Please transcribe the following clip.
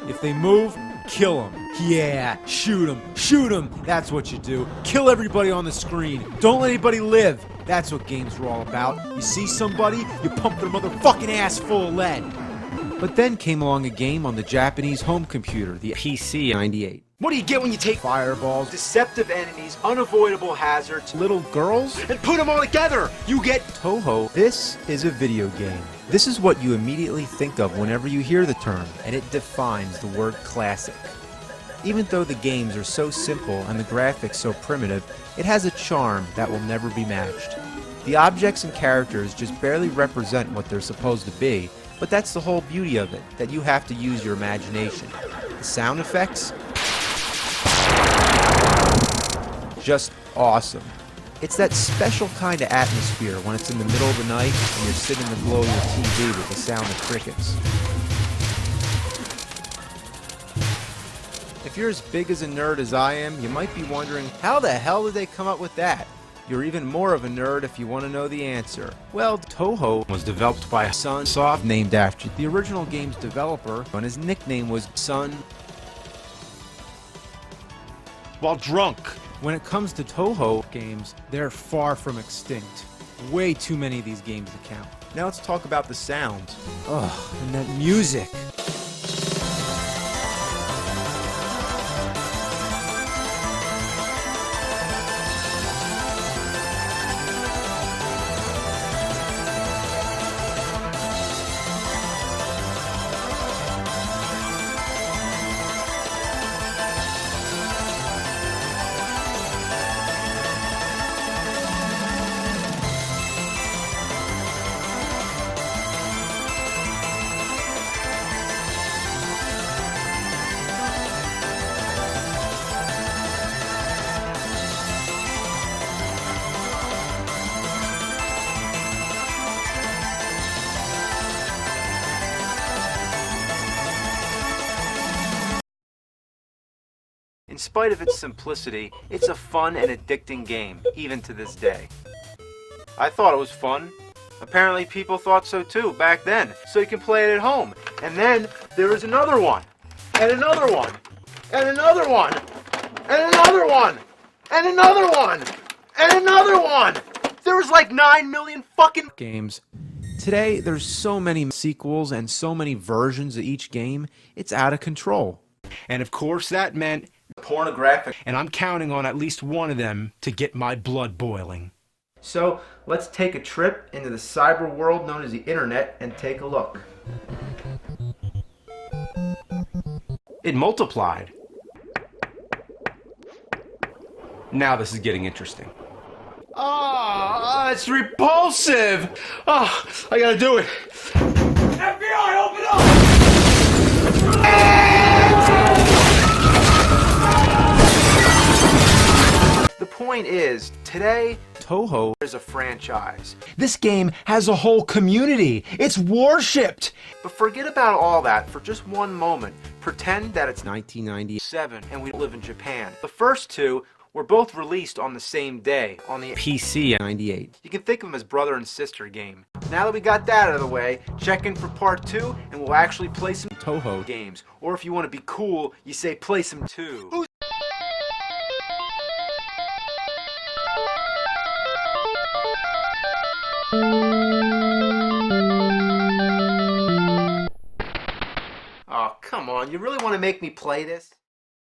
If they move, kill them. Yeah, shoot them. Shoot them. That's what you do. Kill everybody on the screen. Don't let anybody live. That's what games are all about. You see somebody, you pump their motherfucking ass full of lead. But then came along a game on the Japanese home computer, the PC 98. What do you get when you take fireballs, deceptive enemies, unavoidable hazards, little girls, and put them all together? You get Touhou. This is a video game. This is what you immediately think of whenever you hear the term, and it defines the word classic. Even though the games are so simple and the graphics so primitive, it has a charm that will never be matched. The objects and characters just barely represent what they're supposed to be, but that's the whole beauty of it, that you have to use your imagination. The sound effects? Just awesome. It's that special kind of atmosphere when it's in the middle of the night and you're sitting in the glow of your TV with the sound of crickets. If you're as big as a nerd as I am, you might be wondering, how the hell did they come up with that? You're even more of a nerd if you want to know the answer. Well, Touhou was developed by Sunsoft, named after the original game's developer, and his nickname was Sun while drunk. When it comes to Touhou games, they're far from extinct. Way too many of these games to count. Now let's talk about the sounds. Ugh, and that music. In spite of its simplicity, it's a fun and addicting game, even to this day. I thought it was fun. Apparently people thought so too back then, so you can play it at home. And then there is another one, and another one, and another one, and another one, and another one, and another one! There was like 9 million fucking games. Today, there's so many sequels and so many versions of each game, it's out of control. And of course that meant pornographic, and I'm counting on at least one of them to get my blood boiling. So let's take a trip into the cyber world known as the internet and take a look. It multiplied. Now this is getting interesting. Ah, it's repulsive! Ah, I gotta do it. FBI, open up! The point is, today, Touhou is a franchise. This game has a whole community. It's worshipped. But forget about all that for just one moment. Pretend that it's 1997 and we live in Japan. The first two were both released on the same day, on the PC 98. You can think of them as brother and sister game. Now that we got that out of the way, check in for part 2 and we'll actually play some Touhou games. Or if you want to be cool, you say play some 2. Oh, come on, you really want to make me play this?